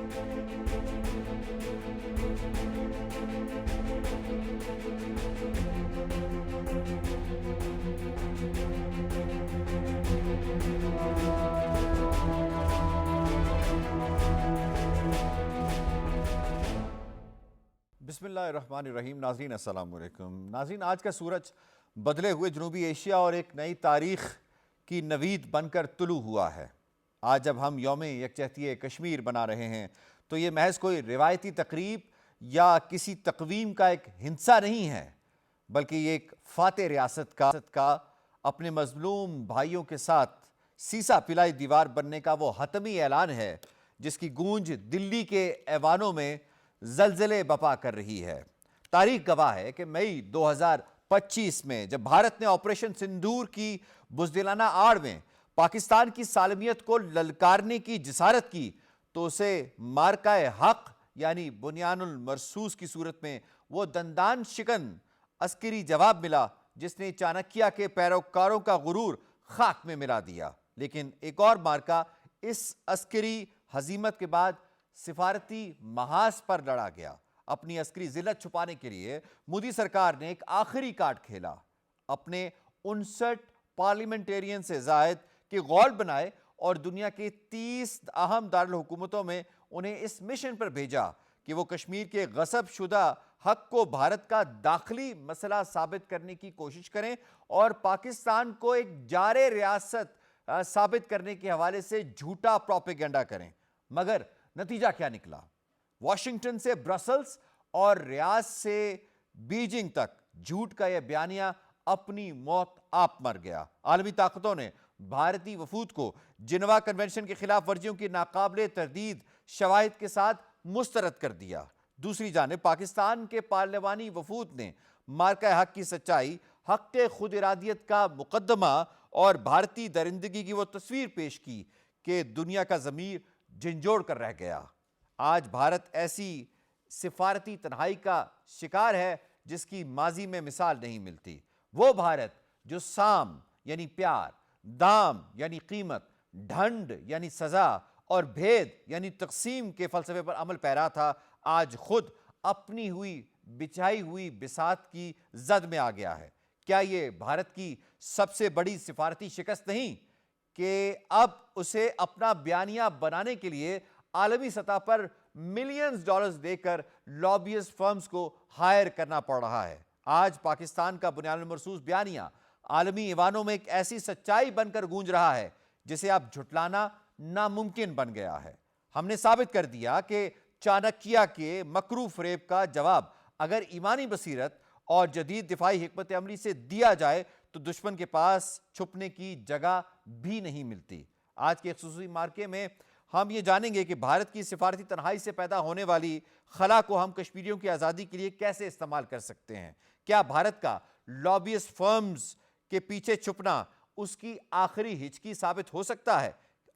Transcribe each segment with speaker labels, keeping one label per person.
Speaker 1: بسم اللہ الرحمن الرحیم. ناظرین السلام علیکم. ناظرین، آج کا سورج بدلے ہوئے جنوبی ایشیا اور ایک نئی تاریخ کی نوید بن کر طلوع ہوا ہے. آج جب ہم یوم یکجہتی کشمیر بنا رہے ہیں تو یہ محض کوئی روایتی تقریب یا کسی تقویم کا ایک ہندسہ نہیں ہے، بلکہ یہ ایک فاتح ریاست کا اپنے مظلوم بھائیوں کے ساتھ سیسا پلائی دیوار بننے کا وہ حتمی اعلان ہے جس کی گونج دلی کے ایوانوں میں زلزلے بپا کر رہی ہے. تاریخ گواہ ہے کہ مئی 2025 میں جب بھارت نے آپریشن سندور کی بزدلانہ آڑ میں پاکستان کی سالمیت کو للکارنے کی جسارت کی تو اسے مارکہ حق یعنی بنیان المرصوص کی صورت میں وہ دندان شکن عسکری جواب ملا جس نے چانکیہ کے پیروکاروں کا غرور خاک میں ملا دیا. لیکن ایک اور مارکہ اس عسکری ہزیمت کے بعد سفارتی محاذ پر لڑا گیا. اپنی عسکری ذلت چھپانے کے لیے مودی سرکار نے ایک آخری کارڈ کھیلا. اپنے 59 پارلیمنٹیرین سے زائد کے غول بنائے اور دنیا کے 30 اہم دارالحکومتوں میں انہیں اس مشن پر بھیجا کہ وہ کشمیر کے غصب شدہ حق کو بھارت کا داخلی مسئلہ ثابت کرنے کی کوشش کریں اور پاکستان کو ایک جارے ریاست ثابت کرنے کے حوالے سے جھوٹا پروپیگنڈا کریں. مگر نتیجہ کیا نکلا؟ واشنگٹن سے برسلز اور ریاض سے بیجنگ تک جھوٹ کا یہ بیانیہ اپنی موت آپ مر گیا. عالمی طاقتوں نے بھارتی وفود کو جنیوا کنونشن کے خلاف ورزیوں کی ناقابل تردید شواہد کے ساتھ مسترد کر دیا. دوسری جانب پاکستان کے پارلیمانی وفود نے مارکہ حق کی سچائی، حق خود ارادیت کا مقدمہ اور بھارتی درندگی کی وہ تصویر پیش کی کہ دنیا کا ضمیر جھنجھوڑ کر رہ گیا. آج بھارت ایسی سفارتی تنہائی کا شکار ہے جس کی ماضی میں مثال نہیں ملتی. وہ بھارت جو سام یعنی پیار، دام یعنی قیمت، ڈھنڈ یعنی سزا اور بھید یعنی تقسیم کے فلسفے پر عمل پیرا تھا، آج خود اپنی بچھائی ہوئی بساط کی زد میں آ گیا ہے. کیا یہ بھارت کی سب سے بڑی سفارتی شکست نہیں کہ اب اسے اپنا بیانیہ بنانے کے لیے عالمی سطح پر ملینز ڈالرز دے کر لابیسٹ فرمز کو ہائر کرنا پڑ رہا ہے؟ آج پاکستان کا بنیان المرصوص بیانیہ عالمی ایوانوں میں ایک ایسی سچائی بن کر گونج رہا ہے جسے اب جھٹلانا ناممکن بن گیا ہے. ہم نے ثابت کر دیا کہ چانکیہ کے مکرو فریب کا جواب اگر ایمانی بصیرت اور جدید دفاعی حکمت عملی سے دیا جائے تو دشمن کے پاس چھپنے کی جگہ بھی نہیں ملتی. آج کے خصوصی مارکے میں ہم یہ جانیں گے کہ بھارت کی سفارتی تنہائی سے پیدا ہونے والی خلا کو ہم کشمیریوں کی آزادی کے لیے کیسے استعمال کر سکتے ہیں. کیا بھارت کا لابیسٹ فرمز کے پیچھے چھپنا اس کی آخری ہچکی ثابت ہو سکتا ہے؟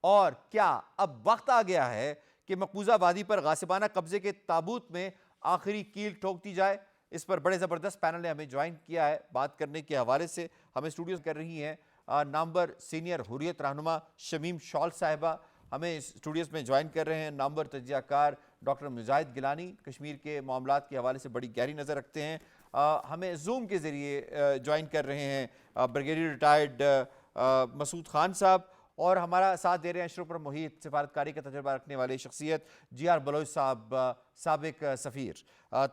Speaker 1: اور کیا اب وقت آ گیا ہے کہ مقبوضہ وادی پر غاصبانہ قبضے کے تابوت میں آخری کیل ٹھوک دی جائے؟ اس پر بڑے زبردست پینل نے ہمیں جوائن کیا ہے. بات کرنے کے حوالے سے ہمیں اسٹوڈیوز کر رہی ہیں نامور سینئر حریت رہنما شمیم شال صاحبہ، ہمیں اسٹوڈیوز میں جوائن کر رہے ہیں نامور تجزیہ کار ڈاکٹر مجاہد گیلانی، کشمیر کے معاملات کے حوالے سے بڑی گہری نظر رکھتے ہیں. ہمیں زوم کے ذریعے جوائن کر رہے ہیں بریگیڈیئر ریٹائرڈ مسعود خان صاحب، اور ہمارا ساتھ دے رہے ہیں اشرف پر محیط سفارتکاری کا تجربہ رکھنے والے شخصیت جی آر بلوچ صاحب، سابق سفیر.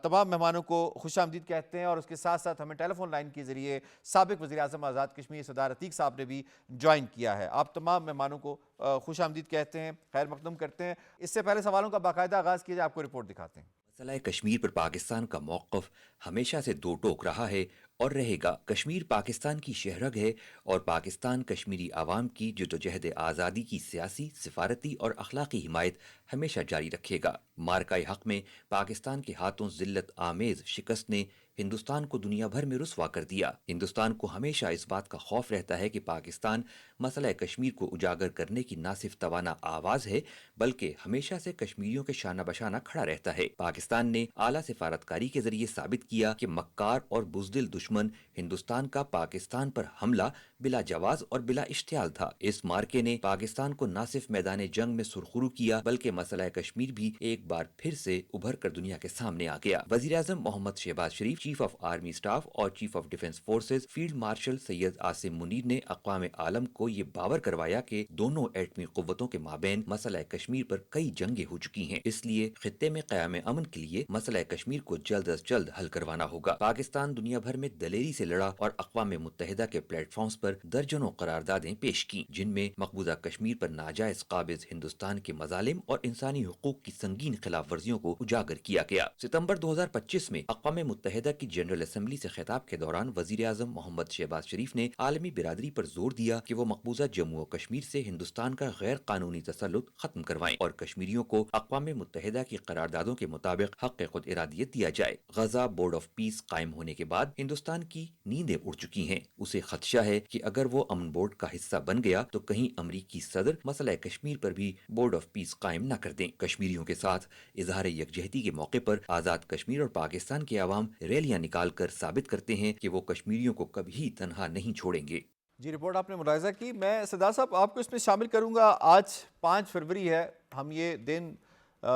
Speaker 1: تمام مہمانوں کو خوش آمدید کہتے ہیں، اور اس کے ساتھ ساتھ ہمیں ٹیلی فون لائن کے ذریعے سابق وزیر اعظم آزاد کشمیر سردار عتیق صاحب نے بھی جوائن کیا ہے. آپ تمام مہمانوں کو خوش آمدید کہتے ہیں، خیر مقدم کرتے ہیں. اس سے پہلے سوالوں کا باقاعدہ آغاز کیجیے، آپ کو رپورٹ دکھاتے ہیں.
Speaker 2: مسئلہ کشمیر پر پاکستان کا موقف ہمیشہ سے دو ٹوک رہا ہے اور رہے گا. کشمیر پاکستان کی شہرگ ہے اور پاکستان کشمیری عوام کی جدوجہد آزادی کی سیاسی، سفارتی اور اخلاقی حمایت ہمیشہ جاری رکھے گا. مارکہ حق میں پاکستان کے ہاتھوں ذلت آمیز شکست نے ہندوستان کو دنیا بھر میں رسوا کر دیا. ہندوستان کو ہمیشہ اس بات کا خوف رہتا ہے کہ پاکستان مسئلہ کشمیر کو اجاگر کرنے کی نہ صرف توانا آواز ہے بلکہ ہمیشہ سے کشمیریوں کے شانہ بشانہ کھڑا رہتا ہے. پاکستان نے اعلیٰ سفارتکاری کے ذریعے ثابت کیا کہ مکار اور بزدل دشمن ہندوستان کا پاکستان پر حملہ بلا جواز اور بلا اشتعال تھا۔ اس مارکے نے پاکستان کو نہ صرف میدان جنگ میں سرخرو کیا بلکہ مسئلہ کشمیر بھی ایک بار پھر سے ابھر کر دنیا کے سامنے آ گیا۔ وزیر اعظم Muhammad Shehbaz Sharif, chief of army staff اور chief of defence forces field marshal Syed Asim Munir نے اقوام عالم کو یہ باور کروایا کہ دونوں ایٹمی قوتوں کے مابین مسئلہ کشمیر پر کئی جنگیں ہو چکی ہیں، اس لیے خطے میں قیام امن کے لیے مسئلہ کشمیر کو جلد از جلد حل کروانا ہوگا۔ پاکستان دنیا بھر میں دلیری سے لڑا اور اقوام متحدہ کے پلیٹ فارمز پر درجنوں قراردادیں پیش کی، جن میں مقبوضہ کشمیر پر ناجائز قابض ہندوستان کے مظالم اور انسانی حقوق کی سنگین خلاف ورزیوں کو اجاگر کیا گیا۔ ستمبر 2025 میں اقوام متحدہ کی جنرل اسمبلی سے خطاب کے دوران وزیر اعظم محمد شہباز شریف نے عالمی برادری پر زور دیا کہ وہ مقبوضہ جموں و کشمیر سے ہندوستان کا غیر قانونی تسلط ختم کروائیں اور کشمیریوں کو اقوام متحدہ کی قراردادوں کے مطابق حق خود ارادیت دیا جائے۔ غزہ بورڈ آف پیس قائم ہونے کے بعد ہندوستان کی نیندیں اڑ چکی ہیں۔ اسے خدشہ ہے کہ اگر وہ امن بورڈ کا حصہ بن گیا تو کہیں امریکی صدر مسئلہ کشمیر پر بھی بورڈ آف پیس قائم نہ کر دیں۔ کشمیریوں کے ساتھ اظہار یکجہتی کے موقع پر آزاد کشمیر اور پاکستان کے عوام ریلیاں نکال کر ثابت کرتے ہیں کہ وہ کشمیریوں کو کبھی تنہا نہیں چھوڑیں گے۔
Speaker 1: جی، رپورٹ آپ نے ملاحظہ کی۔ میں سردار صاحب آپ کو اس میں شامل کروں گا۔ آج 5 فروری ہے، ہم یہ دن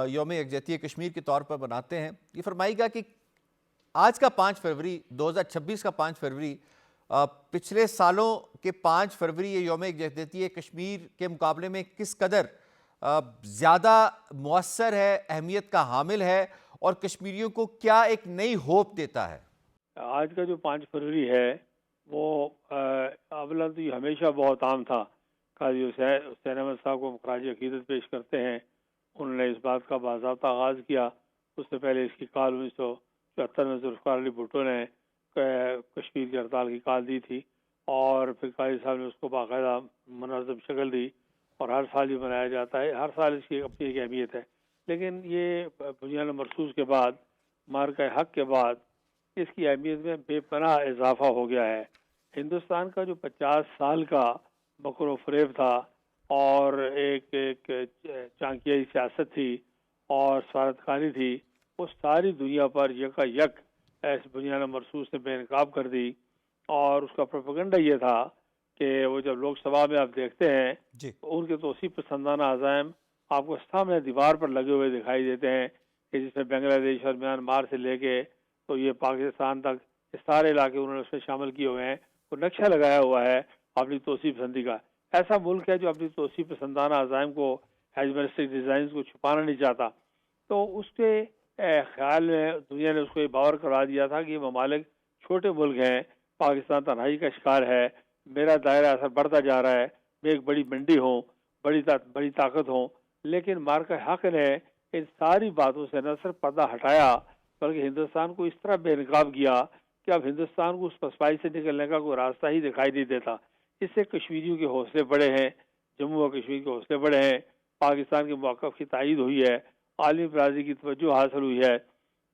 Speaker 1: یوم یکجہتی کشمیر کے طور پر مناتے ہیں۔ یہ فرمائیے گا کہ آج کا 5 فروری 2026 کا 5 فروری پچھلے سالوں کے 5 فروری یہ یوم یکجہتی کشمیر کے مقابلے میں کس قدر زیادہ مؤثر ہے، اہمیت کا حامل ہے اور کشمیریوں کو کیا ایک نئی ہوپ دیتا ہے؟
Speaker 3: آج کا جو 5 فروری ہے وہ اولا تو یہ ہمیشہ بہت عام تھا۔ قاضی حسین احمد صاحب کو خراج عقیدت پیش کرتے ہیں، انہوں نے اس بات کا باضابطہ آغاز کیا۔ اس سے پہلے اس کی کال 1974 میں ذوالفقار علی بھٹو نے کشمیر کی ہڑتال کی کال دی تھی، اور پھر قاضی صاحب نے اس کو باقاعدہ منظم شکل دی، اور ہر سال یہ منایا جاتا ہے۔ ہر سال اس کی اپنی ایک اہمیت ہے، لیکن یہ بنیاد مرصوص کے بعد، مارکہ حق کے بعد، اس کی اہمیت میں بے پناہ اضافہ ہو گیا ہے۔ ہندوستان کا جو 50 سال کا مکر و فریب تھا اور ایک چانکیائی سیاست تھی اور سفارتخانی تھی، وہ ساری دنیا پر یکا یک اس بنیاد مرصوص نے بے نقاب کر دی۔ اور اس کا پروپیگنڈا یہ تھا کہ وہ جب لوک سبھا میں آپ دیکھتے ہیں تو ان کے توسیع پسندانہ عزائم آپ کو سامنے دیوار پر لگے ہوئے دکھائی دیتے ہیں، کہ جس میں بنگلہ دیش اور میانمار سے لے کے تو یہ پاکستان تک یہ سارے علاقے انہوں نے اس میں شامل کیے ہوئے ہیں۔ وہ نقشہ لگایا ہوا ہے اپنی توسیع پسندی کا۔ ایسا ملک ہے جو اپنی توسیع پسندانہ عزائم کو، ہیجمنسٹک ڈیزائنز کو چھپانا نہیں چاہتا۔ تو اس کے خیال میں دنیا نے اس کو یہ باور کروا دیا تھا کہ یہ ممالک چھوٹے ملک ہیں، پاکستان تنہائی کا شکار ہے، میرا دائرہ اثر بڑھتا جا رہا ہے، میں ایک بڑی منڈی ہوں، بڑی طاقت ہوں۔ لیکن مارکہ حق نے ان ساری باتوں سے نہ صرف پردہ ہٹایا بلکہ ہندوستان کو اس طرح بے نقاب کیا کہ اب ہندوستان کو اس پسپائی سے نکلنے کا کوئی راستہ ہی دکھائی نہیں دیتا۔ اس سے کشمیریوں کے حوصلے بڑے ہیں، جموں و کشمیر کے حوصلے بڑے ہیں، پاکستان کے موقف کی تائید ہوئی ہے، عالمی برادری کی توجہ حاصل ہوئی ہے۔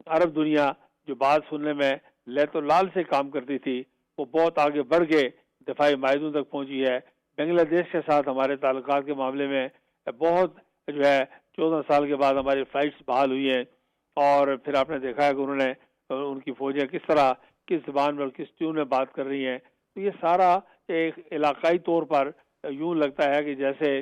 Speaker 3: عرب دنیا جو بات سننے میں لیت و لال سے کام کرتی تھی، وہ بہت آگے بڑھ کے دفاعی معاہدوں تک پہنچی ہے۔ بنگلہ دیش کے ساتھ ہمارے تعلقات کے معاملے میں بہت 14 سال کے بعد ہماری فلائٹس بحال ہوئی ہیں، اور پھر آپ نے دیکھا ہے کہ انہوں نے ان کی فوجیں کس طرح، کس زبان میں اور کس ٹیون میں بات کر رہی ہیں۔ تو یہ سارا ایک علاقائی طور پر یوں لگتا ہے کہ جیسے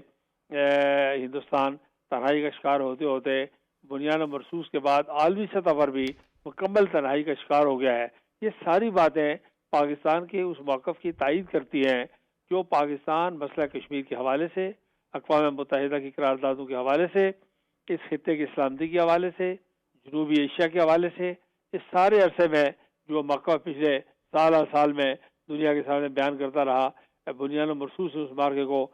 Speaker 3: ہندوستان تنہائی کا شکار ہوتے ہوتے بنیاد مرصوص کے بعد عالمی سطح پر بھی مکمل تنہائی کا شکار ہو گیا ہے۔ یہ ساری باتیں پاکستان کے اس موقف کی تائید کرتی ہیں جو پاکستان مسئلہ کشمیر کے حوالے سے، اقوام متحدہ کی قراردادوں کے حوالے سے، اس خطے کی سلامتی کے حوالے سے، جنوبی ایشیا کے حوالے سے، اس سارے عرصے میں جو موقف پچھلے سال میں دنیا کے سامنے بیان کرتا رہا، بنیاد مرصوص اس مارکے کو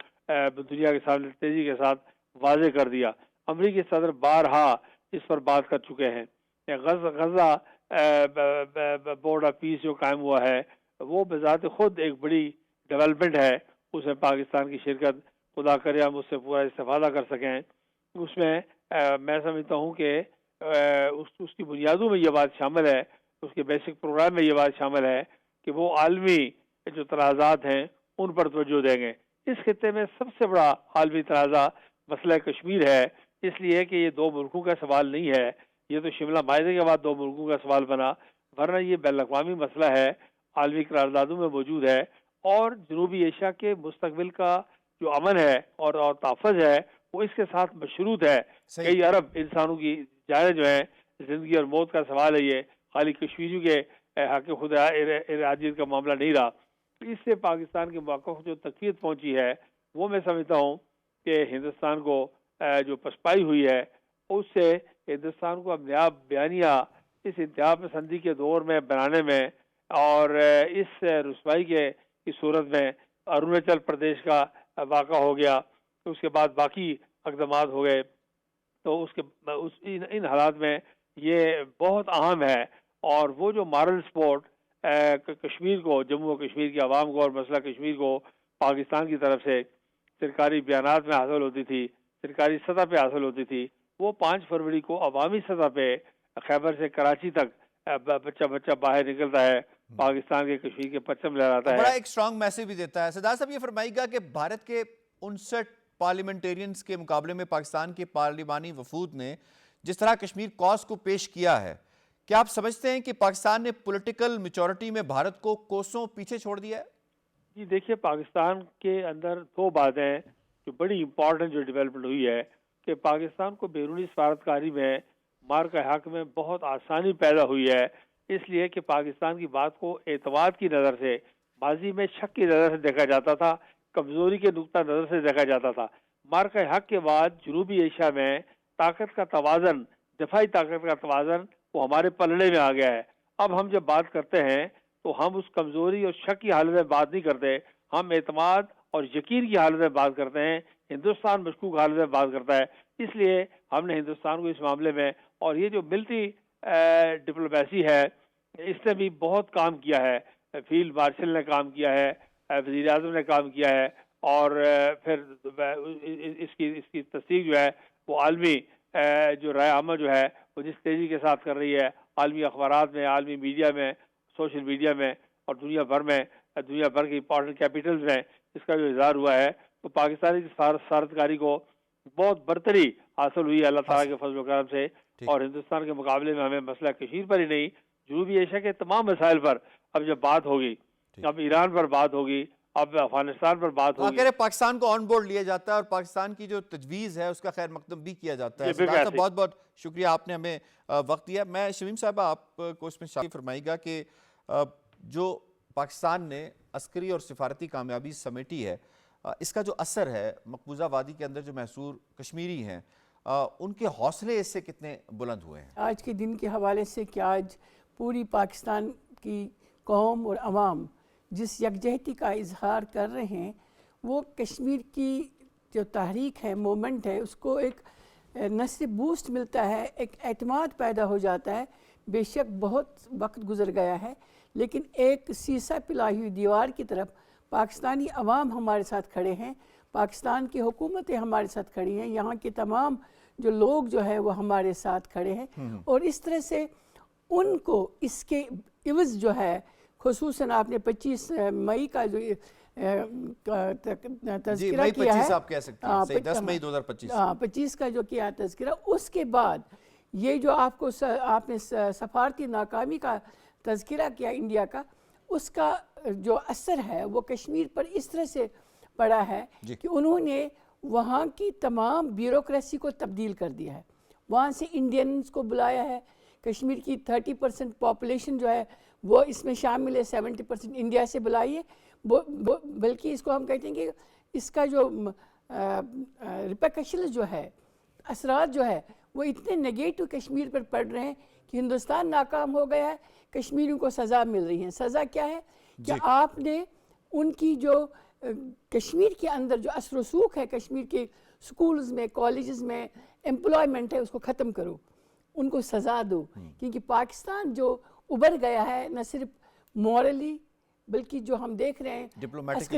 Speaker 3: دنیا کے سامنے تیزی کے ساتھ واضح کر دیا۔ امریکی صدر بارہا اس پر بات کر چکے ہیں۔ غزہ بورڈ آف پیس جو قائم ہوا ہے وہ بذات خود ایک بڑی ڈیولپمنٹ ہے، اس میں پاکستان کی شرکت خدا کرے ہم اس سے پورا استفادہ کر سکیں۔ اس میں میں سمجھتا ہوں کہ اس کی بنیادوں میں یہ بات شامل ہے، اس کے بیسک پروگرام میں یہ بات شامل ہے کہ وہ عالمی جو تنازعات ہیں ان پر توجہ دیں گے۔ اس خطے میں سب سے بڑا عالمی تنازع مسئلہ کشمیر ہے، اس لیے کہ یہ دو ملکوں کا سوال نہیں ہے، یہ تو شملہ معاہدے کے بعد دو ملکوں کا سوال بنا، ورنہ یہ بین الاقوامی مسئلہ ہے، عالمی قراردادوں میں موجود ہے، اور جنوبی ایشیا کے مستقبل کا جو امن ہے اور تحفظ ہے وہ اس کے ساتھ مشروط ہے. کئی ارب انسانوں کی جانیں جو ہیں زندگی اور موت کا سوال ہے, یہ خالی کشمیریوں کے حق خود ارادیت کا معاملہ نہیں رہا. اس سے پاکستان کے موقف کو جو تقویت پہنچی ہے وہ میں سمجھتا ہوں کہ ہندوستان کو جو پسپائی ہوئی ہے اس سے ہندوستان کو اب نیا بیانیہ اس انتہا پسندی کے دور میں بنانے میں اور اس رسوائی کی صورت میں اروناچل پردیش کا واقعہ ہو گیا, اس کے بعد باقی اقدامات ہو گئے, تو ان حالات میں یہ بہت اہم ہے. اور وہ جو مارل سپورٹ کشمیر کو, جموں و کشمیر کی عوام کو اور مسئلہ کشمیر کو پاکستان کی طرف سے سرکاری بیانات میں حاصل ہوتی تھی, سرکاری سطح پہ حاصل ہوتی تھی, وہ 5 فروری کو عوامی سطح پہ خیبر سے کراچی تک بچہ باہر نکلتا ہے, پاکستان کے کشمیر کے پرچم لہراتا ہے.
Speaker 1: بڑا ایک اسٹرانگ میسج بھی دیتا ہے. سردار صاحب یہ فرمائیے گا کہ بھارت کے 59 پارلیمنٹیرینز کے مقابلے میں پاکستان کے پارلیمانی وفود نے جس طرح کشمیر کاز کو پیش کیا ہے, کیا آپ سمجھتے ہیں کہ پاکستان نے پولیٹیکل میچورٹی میں بھارت کو کوسوں پیچھے چھوڑ دیا ہے؟
Speaker 3: جی دیکھیے, پاکستان کے اندر 2 باتیں جو بڑی امپورٹنٹ جو ڈیولپمنٹ ہوئی ہے کہ پاکستان کو بیرونی سفارتکاری میں مار کا حق میں بہت آسانی پیدا ہوئی ہے, اس لیے کہ پاکستان کی بات کو اعتماد کی نظر سے, ماضی میں شک کی نظر سے دیکھا جاتا تھا, کمزوری کے نقطہ نظر سے دیکھا جاتا تھا. مار کا حق کے بعد جنوبی ایشیا میں طاقت کا توازن, دفاعی طاقت کا توازن وہ ہمارے پلڑے میں آ گیا ہے. اب ہم جب بات کرتے ہیں تو ہم اس کمزوری اور شک کی حالت میں بات نہیں کرتے, ہم اعتماد اور یقین کی حالت میں بات کرتے ہیں. ہندوستان مشکوک حالت میں بات کرتا ہے, اس لیے ہم نے ہندوستان کو اس معاملے میں, اور یہ جو ملٹری ڈپلومیسی ہے اس نے بھی بہت کام کیا ہے. فیلڈ مارشل نے کام کیا ہے, وزیر اعظم نے کام کیا ہے, اور پھر اس کی تصدیق جو ہے وہ عالمی جو رائے عامہ جو ہے وہ جس تیزی کے ساتھ کر رہی ہے, عالمی اخبارات میں, عالمی میڈیا میں, سوشل میڈیا میں اور دنیا بھر کے امپورٹنٹ کیپٹلز میں اس کا جو اظہار ہوا ہے, تو پاکستانی سفارتکاری کو بہت برتری حاصل ہوئی ہے اللہ تعالیٰ کے فضل و کرم سے. اور ہندوستان کے مقابلے میں ہمیں مسئلہ کشمیر پر ہی نہیں, جنوبی ایشیا کے تمام مسائل پر اب جب بات ہوگی, اب ایران پر بات ہوگی, اب افغانستان پر بات ہوگی,
Speaker 1: اگر پاکستان کو آن بورڈ لیا جاتا ہے اور پاکستان کی جو تجویز ہے اس کا خیر مقدم بھی کیا جاتا ہے. سردار صاحب بہت بہت شکریہ, آپ نے ہمیں وقت دیا. میں شمیم صاحب آپ کو اس میں شامل فرمائیے گا کہ جو پاکستان نے عسکری اور سفارتی کامیابی سمیٹی ہے, اس کا جو اثر ہے مقبوضہ وادی کے اندر جو محصور کشمیری ہیں ان کے حوصلے اس سے کتنے بلند ہوئے ہیں؟
Speaker 4: آج کے دن کے حوالے سے کہ آج پوری پاکستان کی قوم اور عوام جس یکجہتی کا اظہار کر رہے ہیں, وہ کشمیر کی جو تحریک ہے, مومنٹ ہے, اس کو ایک نہ صرف بوسٹ ملتا ہے, ایک اعتماد پیدا ہو جاتا ہے. بے شک بہت وقت گزر گیا ہے, لیکن ایک سیسا پلائی ہوئی دیوار کی طرف پاکستانی عوام ہمارے ساتھ کھڑے ہیں, پاکستان کی حکومتیں ہمارے ساتھ کھڑی ہیں, یہاں کے تمام جو لوگ جو ہے وہ ہمارے ساتھ کھڑے ہیں. اور اس طرح سے ان کو اس کے عوض جو ہے, خصوصاً آپ نے 25 مئی کا جو تذکرہ کیا ہے,
Speaker 1: 10 مئی 2025
Speaker 4: 25 کا جو کیا تذکرہ, اس کے بعد یہ جو آپ نے سفارتی ناکامی کا تذکرہ کیا انڈیا کا, اس کا جو اثر ہے وہ کشمیر پر اس طرح سے پڑا ہے کہ انہوں نے وہاں کی تمام بیوروکریسی کو تبدیل کر دیا ہے. وہاں سے انڈینز کو بلایا ہے, کشمیر کی 30% پاپولیشن جو ہے وہ اس میں شامل ہے, 70% انڈیا سے بلائی ہے. بلکہ اس کو ہم کہتے ہیں کہ اس کا جو ریپیکشنز جو ہے, اثرات جو ہے وہ اتنے نگیٹو کشمیر پر پڑ رہے ہیں کہ ہندوستان ناکام ہو گیا ہے, کشمیریوں کو سزا مل رہی ہے. سزا کیا ہے کہ آپ نے ان کی جو کشمیر کے اندر جو اثر و رسوخ ہے, کشمیر کے سکولز میں, کالجز میں امپلائمنٹ ہے, اس کو ختم کرو, ان کو سزا دو. کیونکہ پاکستان جو ابھر گیا ہے نہ صرف مورلی بلکہ جو ہم دیکھ رہے ہیں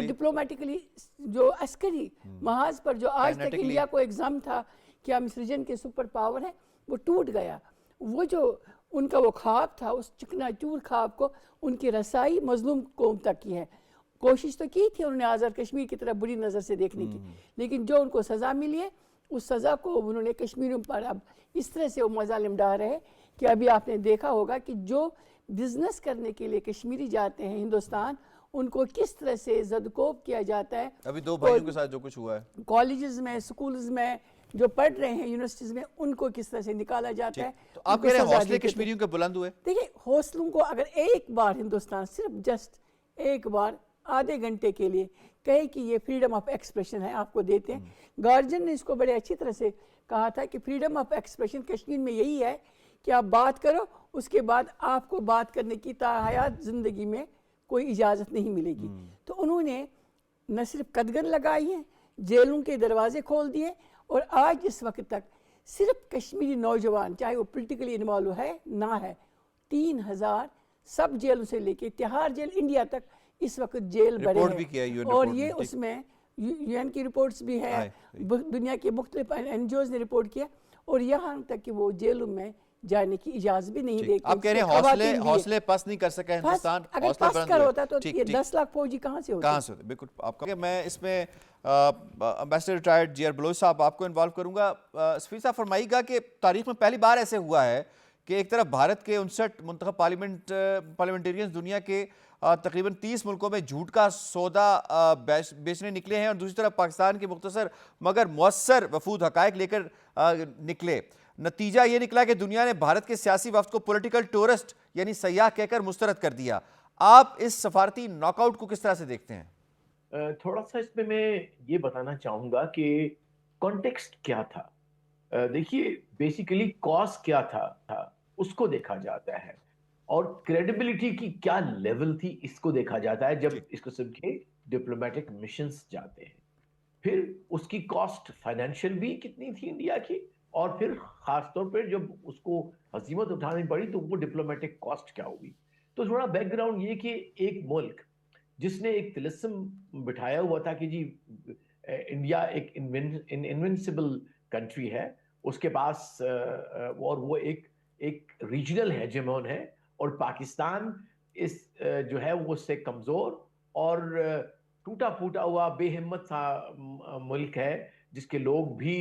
Speaker 4: ڈپلومیٹکلی, جو عسکری محاذ پر جو آج تک انڈیا کو ایگزام تھا کہ ہم اس ریجن کے سپر پاور ہیں, وہ ٹوٹ گیا. وہ جو ان کا وہ خواب تھا, اس چکنا چور خواب کو ان کی رسائی مظلوم قوم تک کی ہے. کوشش تو کی تھی انہوں نے آزاد کشمیر کی طرف بری نظر سے دیکھنے کی, لیکن جو ان کو سزا ملی ہے اس سزا کو انہوں نے کشمیریوں پر اب اس طرح سے وہ مظالم ڈال رہے کہ ابھی آپ نے دیکھا ہوگا کہ جو بزنس کرنے کے لیے کشمیری جاتے ہیں ہندوستان, ان کو کس طرح سے زدکوب کیا جاتا ہے.
Speaker 1: ابھی 2 بھائیوں کے ساتھ جو کچھ ہوا ہے,
Speaker 4: کالجز میں, سکولز میں جو پڑھ رہے ہیں, یونیورسٹیز میں, ان کو کس طرح سے نکالا جاتا ہے.
Speaker 1: تو آپ کہہ رہے ہیں حوصلے کشمیریوں کے بلند ہوئے؟
Speaker 4: دیکھیں, حوصلوں کو اگر ایک بار ہندوستان صرف جسٹ ایک بار آدھے گھنٹے کے لیے کہے کہ یہ فریڈم آف ایکسپریشن ہے, آپ کو دیتے ہیں. گارجن نے اس کو بڑے اچھی طرح سے کہا تھا کہ فریڈم آف ایکسپریشن کشمیر میں یہی ہے کہ آپ بات کرو, اس کے بعد آپ کو بات کرنے کی تا حیات زندگی میں کوئی اجازت نہیں ملے گی. تو انہوں نے نہ صرف قدغن لگائی ہیں, جیلوں کے دروازے کھول دیے, اور آج اس وقت تک صرف کشمیری نوجوان چاہے وہ پولیٹیکلی انوالو ہے نہ ہے, 3000 سب جیلوں سے لے کے تہاڑ جیل انڈیا تک اس وقت جیل بڑے ہیں. اور یہ اس میں یو این کی رپورٹس بھی ہے, دنیا کے مختلف این جی اوز نے رپورٹ کیا, اور یہاں تک کہ وہ جیلوں میں جانے کی اجازت بھی نہیں دیتے.
Speaker 1: آپ کہہ رہے ہیں حوصلے پس نہیں کر سکا ہندوستان,
Speaker 4: اگر پس کر ہوتا تو یہ 10 لاکھ فوجی کہاں سے ہوتے؟
Speaker 1: بالکل. آپ کا میں اس میں ambassador retired G R Baloch صاحب آپ کو انوالو کروں گا. سفیر صاحب فرمائیے گا کہ تاریخ میں پہلی بار ایسے ہوا ہے کہ ایک طرف بھارت کے 59 منتخب پارلیمنٹیرینز دنیا کے تقریباً 30 ملکوں میں جھوٹ کا سودا بیچنے نکلے ہیں, اور دوسری طرف پاکستان کے مختصر مگر مؤثر وفود حقائق لے کر نکلے. نتیجہ یہ نکلا کہ دنیا نے بھارت کے سیاسی وفد کو پولیٹیکل ٹورسٹ یعنی سیاح کہہ کر مسترد کر دیا. آپ اس سفارتی ناک آؤٹ کو کس طرح سے دیکھتے ہیں؟
Speaker 5: تھوڑا سا اس میں یہ بتانا چاہوں گا کہ کانٹیکسٹ کیا تھا. دیکھیے بیسیکلی کاز کیا تھا اس کو دیکھا جاتا ہے, اور کریڈیبلٹی کی کیا لیول تھی اس کو دیکھا جاتا ہے جب اس قسم کے ڈپلومیٹک مشنز جاتے ہیں. پھر اس کی کاسٹ فائنینشیل بھی کتنی تھی انڈیا کی, اور پھر خاص طور پر جب اس کو ہزیمت اٹھانی پڑی تو وہ ڈپلومیٹک کاسٹ کیا ہوگی. تو تھوڑا بیک گراؤنڈ یہ کہ ایک ملک جس نے ایک طلسم بٹھایا ہوا تھا کہ جی انڈیا ایک انوینسیبل کنٹری ہے, اس کے پاس اور وہ ایک ریجنل ہیجمون ہے, اور پاکستان اس جو ہے وہ اس سے کمزور اور ٹوٹا پھوٹا ہوا بے ہمت سا ملک ہے, جس کے لوگ بھی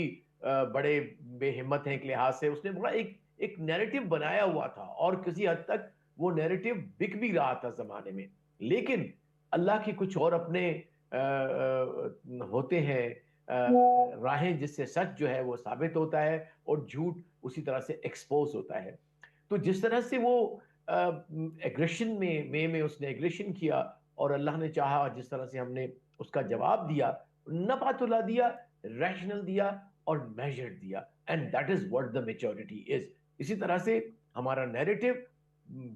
Speaker 5: بڑے بے ہمت ہیں ایک لحاظ سے. اس نے بڑا ایک نیریٹو بنایا ہوا تھا, اور کسی حد تک وہ نیریٹو بک بھی رہا تھا زمانے میں. لیکن اللہ کی کچھ اور اپنے ہوتے ہیں راہیں جس سے سچ جو ہے وہ ثابت ہوتا ہے اور جھوٹ اسی طرح سے ایکسپوز ہوتا ہے. تو جس طرح سے وہ ایگریشن میں اس نے ایگریشن کیا, اور اللہ نے چاہا جس طرح سے ہم نے اس کا جواب دیا, نپاتلا دیا, ریشنل دیا اور میجر دیا, and that is what the maturity is. اسی طرح سے ہمارا narrative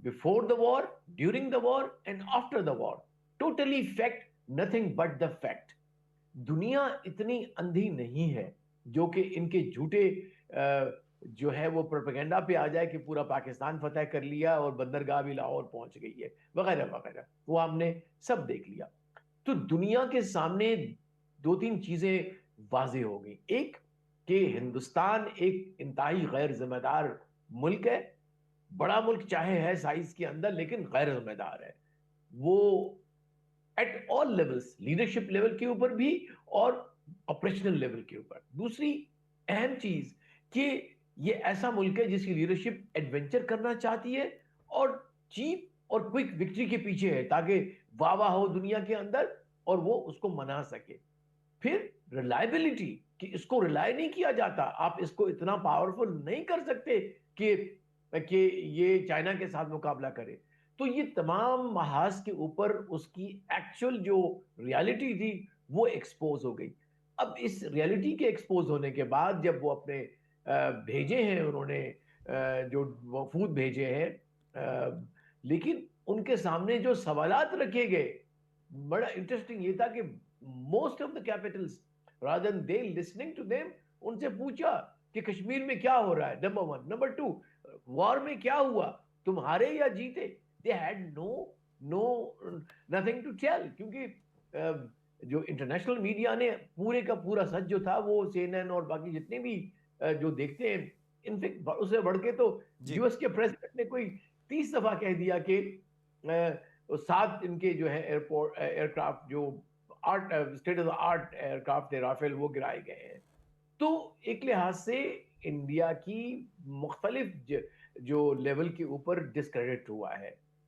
Speaker 5: before the war, during the war and after the war, totally fact, nothing but the fact. دنیا اتنی اندھی نہیں ہے جو کہ ان کے جھوٹے جو ہے وہ پروپیگنڈا پہ آ جائے کہ پورا پاکستان فتح کر لیا اور بندرگاہ بھی لاہور پہنچ گئی ہے وغیرہ وغیرہ, وہ ہم نے سب دیکھ لیا. تو دنیا کے سامنے 2-3 چیزیں واضح ہو گئی. ایک کہ ہندوستان ایک انتہائی غیر ذمہ دار ملک ہے, بڑا ملک چاہے ہے سائز کے اندر لیکن غیر ذمہ دار ہے. وہ at all levels, leadership level کے اوپر بھی اور آپریشنل لیول کے اوپر. دوسری اہم چیز کہ یہ ایسا ملک ہے جس کی لیڈرشپ ایڈونچر کرنا چاہتی ہے اور چیپ اور کوئک وکٹری کے پیچھے ہے تاکہ واہ واہ ہو دنیا کے اندر اور وہ اس کو منا سکے. پھر ریلائبلٹی کہ اس کو ریلائی نہیں کیا جاتا, آپ اس کو اتنا پاورفل نہیں کر سکتے کہ یہ چائنا کے ساتھ مقابلہ کرے. تو یہ تمام محاذ کے اوپر اس کی ایکچوئل جو ریالٹی تھی وہ ایکسپوز ہو گئی. اب اس ریالٹی کے ایکسپوز ہونے کے بعد جب وہ اپنے بھیجے ہیں, انہوں نے جو وفود بھیجے ہیں, لیکن ان کے سامنے جو سوالات رکھے گئے بڑا انٹرسٹنگ یہ تھا کہ most of the capitals rather than they listening to them, ان سے پوچھا کہ کشمیر میں کیا ہو رہا ہے, نمبر 1. نمبر 2, وار میں کیا ہوا, تم ہارے یا جیتے. they had nothing to tell, کیونکہ جو انٹرنیشنل میڈیا نے پورے کا پورا سچ جو تھا وہ CNN اور باقی جتنے بھی جو دیکھتے ہیں, انفیکٹ اس سے بڑھ کے تو یو ایس کے پریزیڈنٹ نے کوئی 30 دفعہ کہہ دیا کہ 7 ان کے جو ہے ایئر کرافٹ جو state of the art aircraft Rafale وہ گرائے گئے ہیں. تو ایک لحاظ سے انڈیا کی مختلف جو لیول کے اوپر ڈسکریڈٹ ہوا ہے.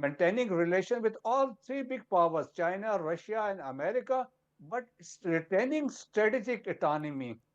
Speaker 6: maintaining relation with all 3 big powers, China, Russia and America, but retaining strategic autonomy.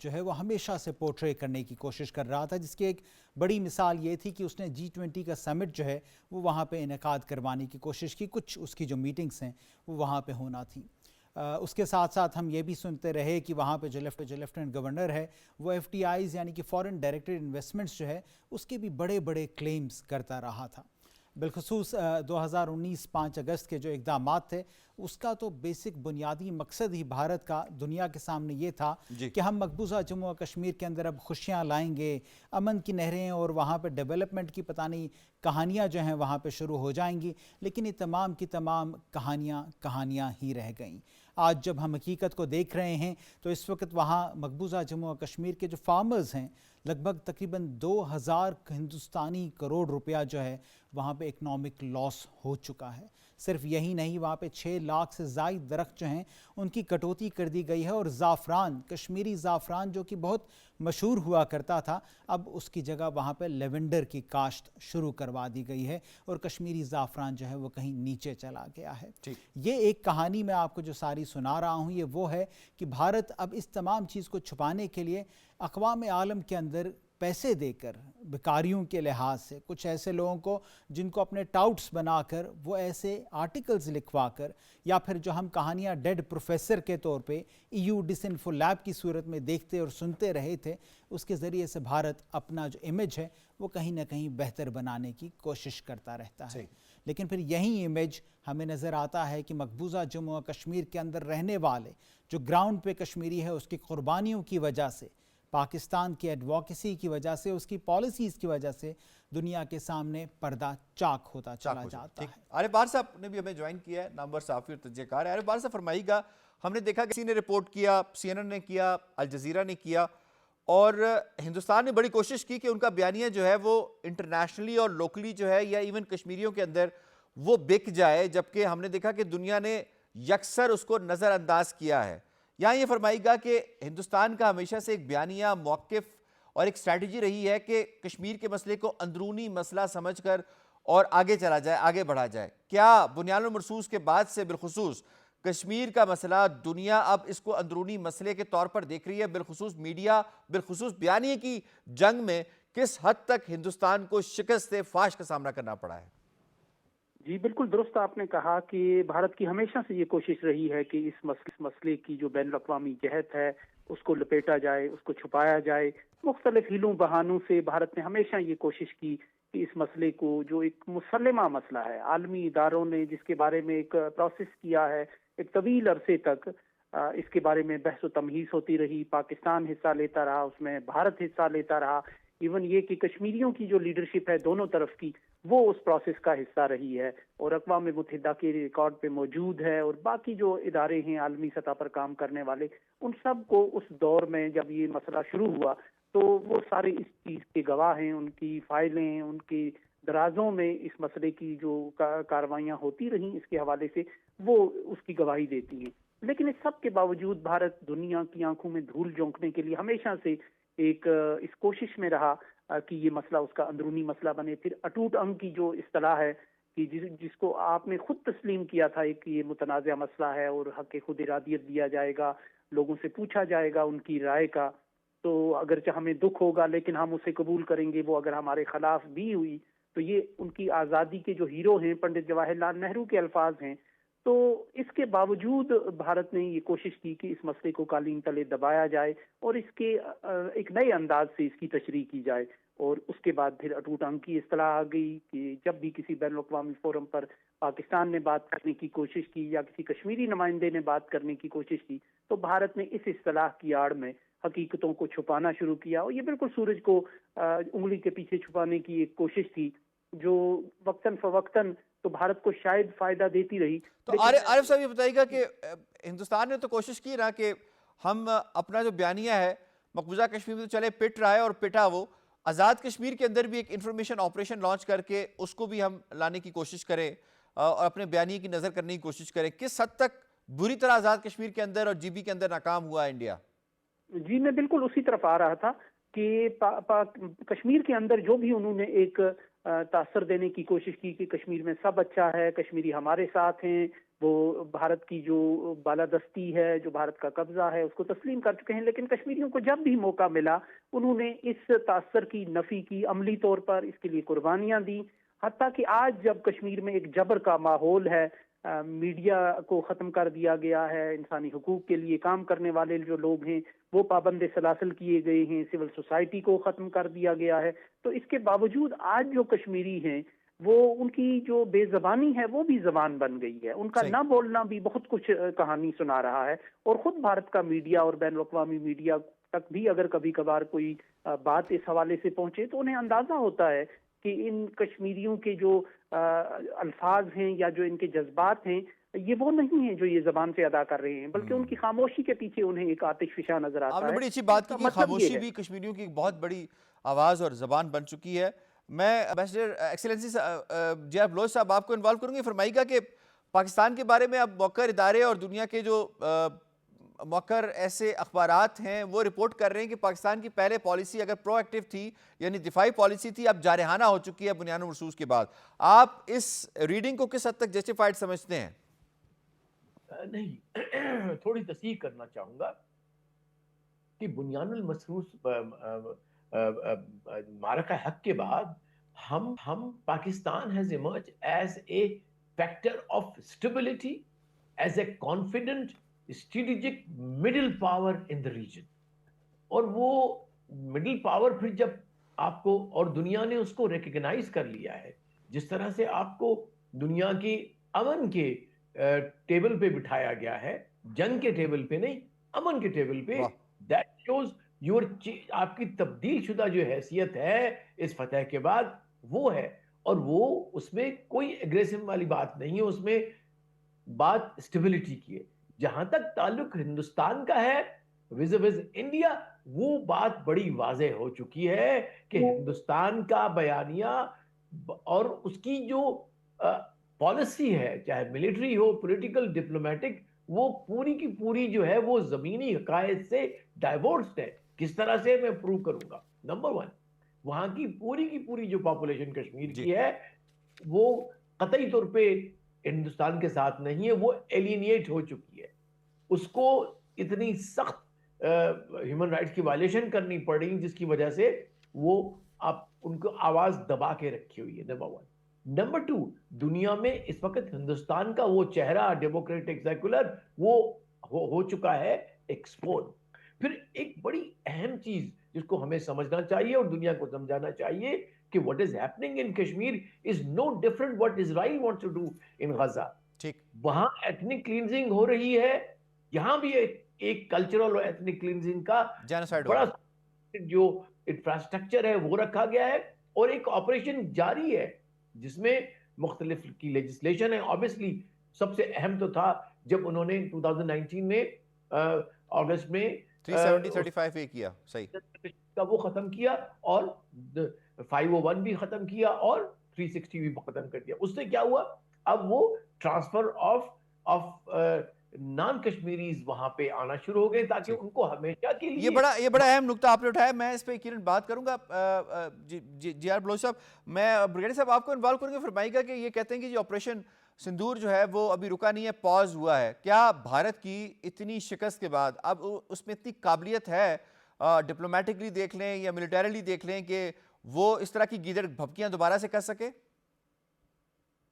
Speaker 7: جو ہے وہ ہمیشہ سے پورٹرے کرنے کی کوشش کر رہا تھا، جس کی ایک بڑی مثال یہ تھی کہ اس نے G20 کا سمٹ جو ہے وہ وہاں پہ انعقاد کروانے کی کوشش کی، کچھ اس کی جو میٹنگز ہیں وہ وہاں پہ ہونا تھی۔ اس کے ساتھ ساتھ ہم یہ بھی سنتے رہے کہ وہاں پہ جو لیفٹیننٹ گورنر ہے وہ FDIs یعنی کہ فورن ڈائریکٹڈ انویسٹمنٹس جو ہے اس کے بھی بڑے بڑے کلیمز کرتا رہا تھا۔ بالخصوص 2019 5 اگست کے جو اقدامات تھے اس کا تو بیسک بنیادی مقصد ہی بھارت کا دنیا کے سامنے یہ تھا کہ ہم مقبوضہ جموں و کشمیر کے اندر اب خوشیاں لائیں گے، امن کی نہریں اور وہاں پہ ڈیولپمنٹ کی پتہ نہیں کہانیاں جو ہیں وہاں پہ شروع ہو جائیں گی، لیکن یہ تمام کی تمام کہانیاں ہی رہ گئیں۔ آج جب ہم حقیقت کو دیکھ رہے ہیں تو اس وقت وہاں مقبوضہ جموں و کشمیر کے جو فارمرز ہیں لگ بھگ تقریباً 2000 ہندوستانی کروڑ روپیہ جو ہے وہاں پہ اکنامک لاس ہو چکا ہے۔ صرف یہی نہیں، وہاں پہ 6 لاکھ سے زائد درخت جو ہیں ان کی کٹوتی کر دی گئی ہے، اور زعفران، کشمیری زعفران جو کہ بہت مشہور ہوا کرتا تھا، اب اس کی جگہ وہاں پہ لیونڈر کی کاشت شروع کروا دی گئی ہے اور کشمیری زعفران جو ہے وہ کہیں نیچے چلا گیا ہے۔ یہ ایک کہانی میں آپ کو جو ساری سنا رہا ہوں یہ وہ ہے کہ بھارت اب اس تمام چیز کو چھپانے کے لیے اقوام عالم کے اندر پیسے دے کر، بیکاریوں کے لحاظ سے کچھ ایسے لوگوں کو جن کو اپنے ٹاؤٹس بنا کر وہ ایسے آرٹیکلز لکھوا کر، یا پھر جو ہم کہانیاں ڈیڈ پروفیسر کے طور پہ EU ڈسانفو لیب کی صورت میں دیکھتے اور سنتے رہے تھے، اس کے ذریعے سے بھارت اپنا جو امیج ہے وہ کہیں نہ کہیں بہتر بنانے کی کوشش کرتا رہتا ہے۔ لیکن پھر یہی امیج ہمیں نظر آتا ہے کہ مقبوضہ جموں و کشمیر کے اندر رہنے والے جو گراؤنڈ پہ کشمیری ہے اس کی قربانیوں کی وجہ سے، پاکستان کی ایڈوکیسی کی وجہ سے، اس کی پالیسیز کی وجہ سے دنیا کے سامنے پردہ چاک ہوتا چلا جاتا ہے۔
Speaker 1: عارف بار صاحب نے بھی ہمیں جوائن کیا ہے، نامور صحافی اور تجزیہ کار ہے۔ عارف بار صاحب فرمائیے گا، ہم نے دیکھا کسی نے رپورٹ کیا، CNN نے کیا، الجزیرہ نے کیا، اور ہندوستان نے بڑی کوشش کی کہ ان کا بیانیہ جو ہے وہ انٹرنیشنلی اور لوکلی جو ہے یا ایون کشمیریوں کے اندر وہ بک جائے، جبکہ ہم نے دیکھا کہ دنیا نے یکسر اس کو نظر انداز کیا ہے۔ یہاں یہ فرمائیے گا کہ ہندوستان کا ہمیشہ سے ایک بیانیہ، موقف اور ایک اسٹریٹجی رہی ہے کہ کشمیر کے مسئلے کو اندرونی مسئلہ سمجھ کر اور آگے چلا جائے، آگے بڑھا جائے۔ کیا بنیاد المرصوص کے بعد سے بالخصوص کشمیر کا مسئلہ دنیا اب اس کو اندرونی مسئلے کے طور پر دیکھ رہی ہے، بالخصوص میڈیا، بالخصوص بیانیے کی جنگ میں کس حد تک ہندوستان کو شکست فاش کا سامنا کرنا پڑا ہے؟
Speaker 8: جی بالکل درست آپ نے کہا کہ بھارت کی ہمیشہ سے یہ کوشش رہی ہے کہ اس مسئلے کی جو بین الاقوامی جہت ہے اس کو لپیٹا جائے، اس کو چھپایا جائے۔ مختلف ہیلوں بہانوں سے بھارت نے ہمیشہ یہ کوشش کی کہ اس مسئلے کو، جو ایک مسلمہ مسئلہ ہے، عالمی اداروں نے جس کے بارے میں ایک پروسیس کیا ہے، ایک طویل عرصے تک اس کے بارے میں بحث و تمہیز ہوتی رہی، پاکستان حصہ لیتا رہا، اس میں بھارت حصہ لیتا رہا، ایون یہ کہ کشمیریوں کی جو لیڈرشپ ہے دونوں طرف کی وہ اس پروسیس کا حصہ رہی ہے اور اقوام متحدہ کے ریکارڈ پہ موجود ہے، اور باقی جو ادارے ہیں عالمی سطح پر کام کرنے والے، ان سب کو اس دور میں جب یہ مسئلہ شروع ہوا تو وہ سارے اس چیز کے گواہ ہیں، ان کی فائلیں، ان کی درازوں میں اس مسئلے کی جو کاروائیاں ہوتی رہیں اس کے حوالے سے وہ اس کی گواہی دیتی ہیں۔ لیکن اس سب کے باوجود بھارت دنیا کی آنکھوں میں دھول جھونکنے کے لیے ہمیشہ سے ایک اس کوشش میں رہا کہ یہ مسئلہ اس کا اندرونی مسئلہ بنے۔ پھر اٹوٹ انگ کی جو اصطلاح ہے کہ جس کو آپ نے خود تسلیم کیا تھا کہ یہ متنازع مسئلہ ہے اور حق خود ارادیت دیا جائے گا، لوگوں سے پوچھا جائے گا ان کی رائے کا، تو اگرچہ ہمیں دکھ ہوگا لیکن ہم اسے قبول کریں گے، وہ اگر ہمارے خلاف بھی ہوئی تو یہ ان کی آزادی کے جو ہیرو ہیں پنڈت جواہر لال نہرو کے الفاظ ہیں۔ تو اس کے باوجود بھارت نے یہ کوشش کی کہ اس مسئلے کو قالین تلے دبایا جائے اور اس کے ایک نئے انداز سے اس کی تشریح کی جائے، اور اس کے بعد پھر اٹوٹ انگ کی اصطلاح آ گئی کہ جب بھی کسی بین الاقوامی فورم پر پاکستان نے بات کرنے کی کوشش کی یا کسی کشمیری نمائندے نے بات کرنے کی کوشش کی تو بھارت نے اس اصطلاح کی آڑ میں حقیقتوں کو چھپانا شروع کیا، اور یہ بالکل سورج کو انگلی کے پیچھے چھپانے کی ایک کوشش تھی جو وقتاً فوقتاً تو بھارت کو شاید فائدہ دیتی رہی۔
Speaker 1: تو عارف صاحب یہ بتائیے گا کہ ہندوستان نے تو کوشش کی نا کہ ہم اپنا جو بیانیہ ہے مقبوضہ کشمیر میں تو چلے پٹ رہا ہے اور پٹا وہ، آزاد کشمیر کے اندر بھی ایک انفارمیشن آپریشن لانچ کر کے اس کو بھی ہم لانے کی کوشش کریں اور اپنے بیانیے کی نظر کرنے کی کوشش کریں۔ کس حد تک بری طرح آزاد کشمیر کے اندر اور GB کے اندر ناکام ہوا ہے انڈیا؟
Speaker 8: جی میں بالکل اسی طرف آ رہا تھا کہ کشمیر کے اندر جو بھی انہوں نے ایک تاثر دینے کی کوشش کی کہ کشمیر میں سب اچھا ہے، کشمیری ہمارے ساتھ ہیں، وہ بھارت کی جو بالادستی ہے، جو بھارت کا قبضہ ہے، اس کو تسلیم کر چکے ہیں، لیکن کشمیریوں کو جب بھی موقع ملا انہوں نے اس تاثر کی نفی کی، عملی طور پر اس کے لیے قربانیاں دی، حتیٰ کہ آج جب کشمیر میں ایک جبر کا ماحول ہے، میڈیا کو ختم کر دیا گیا ہے، انسانی حقوق کے لیے کام کرنے والے جو لوگ ہیں وہ پابند سلاسل کیے گئے ہیں، سول سوسائٹی کو ختم کر دیا گیا ہے، تو اس کے باوجود آج جو کشمیری ہیں وہ ان کی جو بے زبانی ہے وہ بھی زبان بن گئی ہے، ان کا
Speaker 1: صحیح.
Speaker 8: نہ بولنا بھی بہت کچھ کہانی سنا رہا ہے، اور خود بھارت کا میڈیا اور بین الاقوامی میڈیا تک بھی اگر کبھی کبھار کوئی بات اس حوالے سے پہنچے تو انہیں اندازہ ہوتا ہے کہ ان کشمیریوں کے جو الفاظ ہیں یا جو ان کے جذبات ہیں یہ وہ نہیں ہیں جو یہ زبان سے ادا کر رہے ہیں، بلکہ ان کی خاموشی کے پیچھے انہیں ایک آتش فشاں نظر
Speaker 1: آپ
Speaker 8: آتا
Speaker 1: نے
Speaker 8: ہے۔
Speaker 1: بڑی اچھی بات
Speaker 8: اس کا
Speaker 1: کی کہ
Speaker 8: مطلب یہ
Speaker 1: خاموشی
Speaker 8: ہے
Speaker 1: بھی کشمیریوں کی ایک بہت بڑی آواز اور زبان بن چکی ہے. میں ambassador excellency J R Baloch صاحب آپ کو انوالو کروں گی. فرمائیے گا کہ پاکستان کے بارے میں اب موقر ادارے اور دنیا کے جو موقر ایسے اخبارات ہیں وہ رپورٹ کر رہے ہیں کہ پاکستان کی پہلے پالیسی اگر پرو ایکٹیو تھی یعنی دفاعی پالیسی تھی اب جارحانہ ہو چکی ہے بنیاد مرصوص کے بعد. آپ اس ریڈنگ کو کس حد تک جسٹیفائڈ سمجھتے ہیں؟
Speaker 5: نہیں، تھوڑی تصحیح کرنا چاہوں گا کہ بنیان المصروص معرکہ حق کے بعد ہم Pakistan has emerged as a factor of stability, as a confident strategic middle power in the region. اور وہ مڈل پاور پھر جب آپ کو اور دنیا نے اس کو ریکگنائز کر لیا ہے، جس طرح سے آپ کو دنیا کی امن کے ٹیبل پہ بٹھایا گیا ہے، جنگ کے ٹیبل پہ نہیں، امن کے ٹیبل پہ، دیٹ شوز یور آپ کی تبدیل شدہ جو حیثیت ہے اس فتح کے بعد وہ ہے، اور وہ اس میں کوئی اگریسو والی بات نہیں ہے، اس میں بات اسٹیبلٹی کی ہے. جہاں تک تعلق ہندوستان کا ہے وز انڈیا، وہ بات بڑی واضح ہو چکی ہے کہ ہندوستان کا بیانیہ اور اس کی جو پالیسی ہے، چاہے ملٹری ہو، پولیٹیکل، ڈپلومیٹک، وہ پوری کی پوری جو ہے وہ زمینی حقائق سے ڈائیورسڈ ہے. کس طرح سے میں پروو کروں گا؟ نمبر ون، وہاں کی پوری جو پاپولیشن کشمیر کی ہے وہ قطعی طور پہ ہندوستان کے ساتھ نہیں ہے، وہ ایلینیٹ ہو چکی ہے. اس کو اتنی سخت ہیومن رائٹس کی وائلیشن کرنی پڑ رہی جس کی وجہ سے وہ آپ ان کو آواز دبا کے رکھی ہوئی ہے. Number one. نمبر ٹو، دنیا میں اس وقت ہندوستان کا وہ چہرہ ڈیموکریٹک سیکولر وہ ہو چکا ہے ایکسپورٹ. پھر ایک بڑی اہم چیز جس کو ہمیں سمجھنا چاہیے اور دنیا کو سمجھانا چاہیے کہ what is happening in Kashmir is no different what Israel wants to do in Gaza. وہاں ایتھنک کلینزنگ ہو رہی ہے، یہاں بھی ایک کلچرل اور ایتھنک کلینزنگ کا بڑا جو انفراسٹرکچر ہے وہ رکھا گیا ہے، اور ایک آپریشن جاری ہے جس میں مختلف کی لیجسلیشن ہے. آبویسلی سب سے اہم تو تھا جب انہوں نے 2019 میں اگست میں
Speaker 1: 370-35 کیا، صحیح
Speaker 5: کا وہ ختم کیا، اور 501 بھی ختم کیا، اور 360 بھی ختم کر دیا. اس سے کیا ہوا؟ اب وہ ٹرانسفر آف نان کشمیریز وہاں پہ آنا شروع ہو گئے تاکہ ان کو ہمیشہ کے لیے.
Speaker 1: یہ بڑا اہم نکتہ آپ نے اٹھایا. میں اس پہ یقیناً بات کروں گا. جے آر بلوچ صاحب، میں بریگیڈیئر صاحب آپ کو انوالو کروں گا. فرمائیے گا کہ یہ کہتے ہیں کہ یہ آپریشن سندور جو ہے وہ ابھی رکا نہیں ہے، پاز ہوا ہے. کیا بھارت کی اتنی شکست کے بعد اب اس میں اتنی قابلیت ہے، ڈپلومیٹکلی دیکھ لیں یا ملٹریلی دیکھ لیں، کہ وہ اس طرح کی گیدڑ بھبکیاں دوبارہ سے کر سکے؟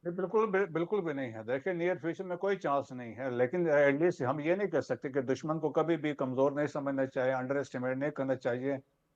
Speaker 6: بالکل بھی نہیں ہے. دیکھیں نیئر فیوچر میں کوئی چانس نہیں ہے، لیکن ایٹ لیسٹ ہم یہ نہیں کہہ سکتے کہ دشمن کو کبھی بھی کمزور نہیں سمجھنا چاہیے، انڈر اسٹیمیٹ نہیں کرنا چاہیے.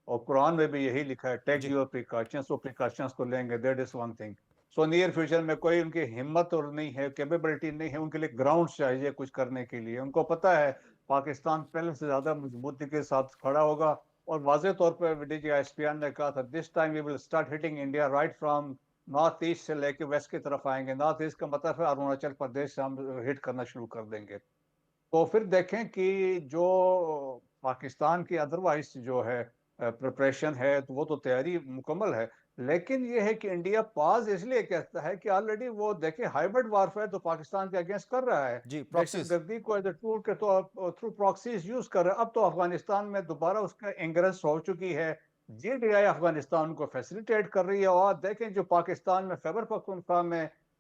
Speaker 6: اور قرآن میں بھی یہی لکھا ہے، ٹیک یور پریکاشنس. وہ پریکاشنس کو لیں گے، that is one thing. So near future میں کوئی ان کی ہمت اور نہیں ہے، کیپیبلٹی نہیں ہے. ان کے لیے گراؤنڈ چاہیے کچھ کرنے کے لیے. ان کو پتہ ہے پاکستان پہلے سے زیادہ مضبوطی کے ساتھ کھڑا ہوگا، اور واضح طور پہ DGISPN نے کہا تھا دس time we will start hitting India right from North East سے لے کے ویسٹ کی طرف آئیں گے. نارتھ ایسٹ کا مطلب ہے اروناچل پردیش سے ہم ہٹ کرنا شروع کر دیں گے. تو پھر دیکھیں کہ جو پاکستان کی ادروائز جو ہے پریپریشن ہے تو وہ تو تیاری مکمل ہے، لیکن یہ ہے کہ انڈیا پاز اس لیے کہتا ہے کہ آلریڈی وہ دیکھیں ہائبرڈ وارفیئر تو پاکستان کے اگینسٹ کر رہا ہے، دہشت گردی کو ایز اے ٹول کے تھرو پراکسیز یوز کر رہا ہے. اب تو افغانستان میں دوبارہ اس کا انگریس ہو چکی ہے. GDI افغانستان کو فیسیلیٹیٹ کر رہی ہے. اور دیکھیں جو پاکستان میں خیبر پختونخوا میں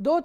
Speaker 4: 2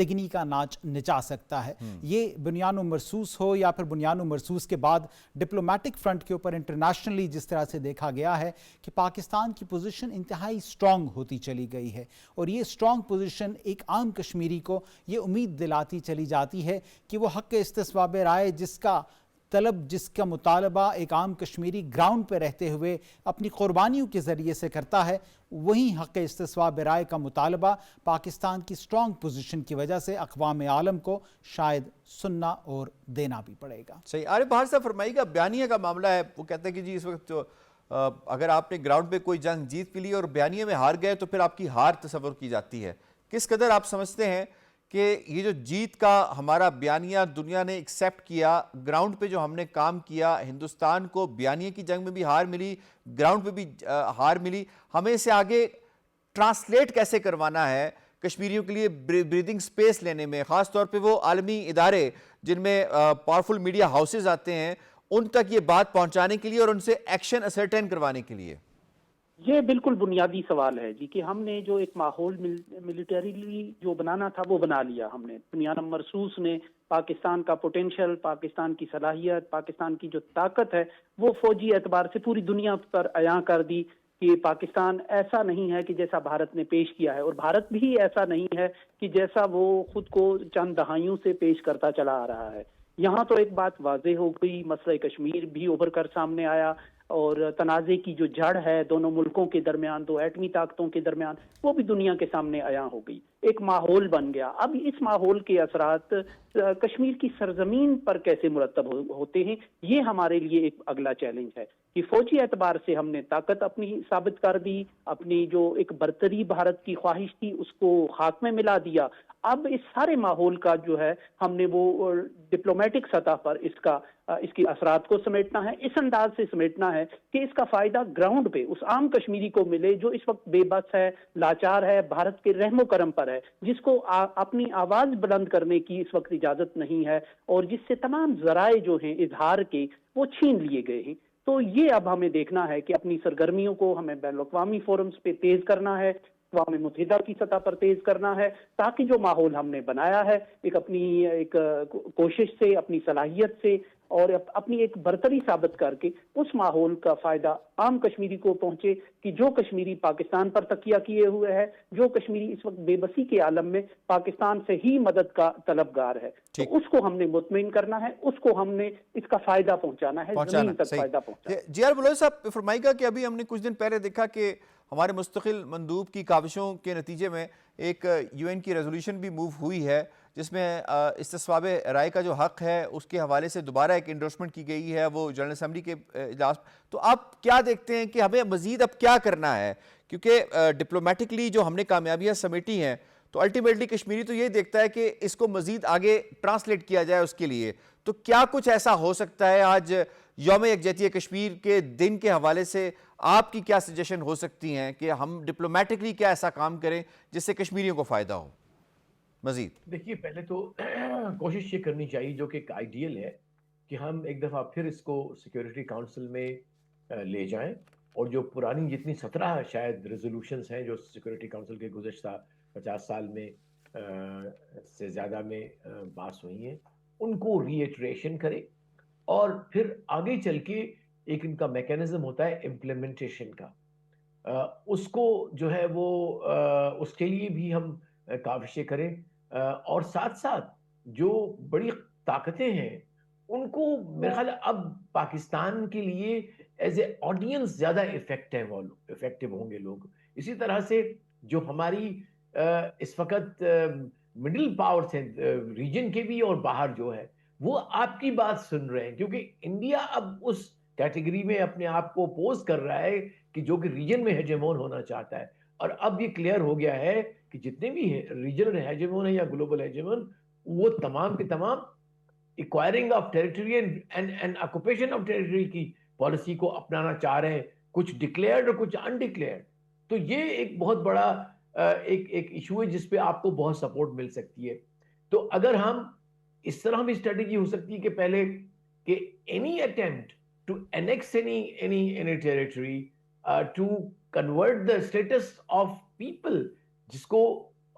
Speaker 7: تگنی کا ناچ نچا سکتا ہے. یہ بنیان و مرصوص ہو یا پھر بنیان و مرصوص کے بعد ڈپلومیٹک فرنٹ کے اوپر انٹرنیشنلی جس طرح سے دیکھا گیا ہے کہ پاکستان کی پوزیشن انتہائی سٹرونگ ہوتی چلی گئی ہے, اور یہ سٹرونگ پوزیشن ایک عام کشمیری کو یہ امید دلاتی چلی جاتی ہے کہ وہ حق استصواب رائے جس کا طلب, جس کا مطالبہ ایک عام کشمیری گراؤنڈ پہ رہتے ہوئے اپنی قربانیوں کے ذریعے سے کرتا ہے, وہی حق استصواب رائے کا مطالبہ پاکستان کی سٹرونگ پوزیشن کی وجہ سے اقوام عالم کو شاید سننا اور دینا بھی پڑے گا.
Speaker 1: صحیح. عارف بہار صاحب فرمائیے گا, بیانیہ کا معاملہ ہے, وہ کہتے ہیں کہ جی اس وقت اگر آپ نے گراؤنڈ پہ کوئی جنگ جیت بھی لی اور بیانیہ میں ہار گئے تو پھر آپ کی ہار تصور کی جاتی ہے. کس قدر آپ سمجھتے ہیں کہ یہ جو جیت کا ہمارا بیانیہ دنیا نے ایکسیپٹ کیا, گراؤنڈ پہ جو ہم نے کام کیا, ہندوستان کو بیانیہ کی جنگ میں بھی ہار ملی, گراؤنڈ پہ بھی ہار ملی, ہمیں اسے آگے ٹرانسلیٹ کیسے کروانا ہے کشمیریوں کے لیے بریدنگ سپیس لینے میں, خاص طور پہ وہ عالمی ادارے جن میں پاورفل میڈیا ہاؤسز آتے ہیں, ان تک یہ بات پہنچانے کے لیے اور ان سے ایکشن اسرٹین کروانے کے لیے؟
Speaker 8: یہ بالکل بنیادی سوال ہے جی, کہ ہم نے جو ایک ماحول ملیٹریلی جو بنانا تھا وہ بنا لیا ہم نے. بنیان مرصوص نے پاکستان کا پوٹینشیل, پاکستان کی صلاحیت, پاکستان کی جو طاقت ہے وہ فوجی اعتبار سے پوری دنیا پر عیاں کر دی کہ پاکستان ایسا نہیں ہے کہ جیسا بھارت نے پیش کیا ہے, اور بھارت بھی ایسا نہیں ہے کہ جیسا وہ خود کو چند دہائیوں سے پیش کرتا چلا آ رہا ہے. یہاں تو ایک بات واضح ہو گئی, مسئلہ کشمیر بھی ابھر کر سامنے آیا, اور تنازع کی جو جڑ ہے دونوں ملکوں کے درمیان, دو ایٹمی طاقتوں کے درمیان, وہ بھی دنیا کے سامنے عیاں ہو گئی. ایک ماحول بن گیا. اب اس ماحول کے اثرات کشمیر کی سرزمین پر کیسے مرتب ہوتے ہیں, یہ ہمارے لیے ایک اگلا چیلنج ہے کہ فوجی اعتبار سے ہم نے طاقت اپنی ثابت کر دی, اپنی جو ایک برتری بھارت کی خواہش تھی اس کو خاک میں ملا دیا. اب اس سارے ماحول کا جو ہے ہم نے وہ ڈپلومیٹک سطح پر اس کی اثرات کو سمیٹنا ہے, اس انداز سے سمیٹنا ہے کہ اس کا فائدہ گراؤنڈ پہ اس عام کشمیری کو ملے جو اس وقت بے بس ہے, لاچار ہے, بھارت کے رحم و کرم پر ہے, جس کو اپنی آواز بلند کرنے کی اس وقت اجازت نہیں ہے, اور جس سے تمام ذرائع جو ہیں اظہار کے وہ چھین لیے گئے ہیں. تو یہ اب ہمیں دیکھنا ہے کہ اپنی سرگرمیوں کو ہمیں بین الاقوامی فورمز پہ تیز کرنا ہے, اقوام متحدہ کی سطح پر تیز کرنا ہے, تاکہ جو ماحول ہم نے بنایا ہے اپنی ایک کوشش سے, اپنی صلاحیت سے اور اپنی ایک برتری ثابت کر کے اس ماحول کا فائدہ عام کشمیری کو پہنچے کہ جو کشمیری پاکستان پر تکیہ کیے ہوئے ہے, جو کشمیری اس وقت بے بسی کے عالم میں پاکستان سے ہی مدد کا طلبگار ہے, تو اس کو ہم نے مطمئن کرنا ہے, اس کو ہم نے اس کا فائدہ پہنچانا ہے, زمین تک فائدہ پہنچانا.
Speaker 1: جی آر بلوچ صاحب فرمائیے گا کہ ابھی ہم نے کچھ دن پہلے دیکھا کہ ہمارے مستقل مندوب کی کاوشوں کے نتیجے میں ایک یو این کی ریزولوشن بھی موو ہوئی ہے جس میں استصواب رائے کا جو حق ہے اس کے حوالے سے دوبارہ ایک انڈورسمنٹ کی گئی ہے وہ جنرل اسمبلی کے اجلاس. تو آپ کیا دیکھتے ہیں کہ ہمیں مزید اب کیا کرنا ہے, کیونکہ ڈپلومیٹکلی جو ہم نے کامیابیاں سمیٹی ہیں تو الٹیمیٹلی کشمیری تو یہ دیکھتا ہے کہ اس کو مزید آگے ٹرانسلیٹ کیا جائے اس کے لیے. تو کیا کچھ ایسا ہو سکتا ہے آج یوم یکجہتی کشمیر کے دن کے حوالے سے, آپ کی کیا سجیشن ہو سکتی ہیں کہ ہم ڈپلومیٹکلی کیا ایسا کام کریں جس سے کشمیریوں کو فائدہ ہو مزید؟
Speaker 5: دیکھیے, پہلے تو کوشش یہ کرنی چاہیے جو کہ ایک آئیڈیل ہے کہ ہم ایک دفعہ پھر اس کو سیکیورٹی کاؤنسل میں لے جائیں, اور جو پرانی جتنی 17 شاید ریزولوشنز ہیں جو سیکیورٹی کاؤنسل کے گزشتہ 50 سال میں سے زیادہ میں پاس ہوئی ہیں, ان کو ری ایٹریشن کرے, اور پھر آگے چل کے ایک ان کا میکینزم ہوتا ہے امپلیمنٹیشن کا, اس کو جو ہے وہ اس کے لیے بھی ہم کاوشیں کریں, اور ساتھ ساتھ جو بڑی طاقتیں ہیں ان کو میرے خیال اب پاکستان کے لیے ایز اے آڈینس زیادہ افیکٹو ہوں گے لوگ. اسی طرح سے جو ہماری اس وقت مڈل پاورز ہیں ریجن کے بھی اور باہر جو ہے, وہ آپ کی بات سن رہے ہیں, کیونکہ انڈیا اب اس کیٹیگری میں اپنے آپ کو پوز کر رہا ہے کہ جو کہ ریجن میں ہیجمون ہونا چاہتا ہے. اور اب یہ کلیئر ہو گیا ہے کہ جتنے بھی ریجنل ہیجمون ہیں یا گلوبل ہیجمون, وہ تمام کے تمام acquiring of territory and occupation of territory کی پالیسی کو اپنانا چاہ رہے ہیں, کچھ ڈکلیئرڈ اور کچھ انڈکلیئرڈ. تو یہ ایک بہت بڑا ایک ایشو ہے جس پہ آپ کو بہت سپورٹ مل سکتی ہے. تو اگر ہم اس طرح بھی اسٹریٹجی ہو سکتی ہے کہ پہلے کہ any attempt to annex any territory, to convert the status of people, جس کو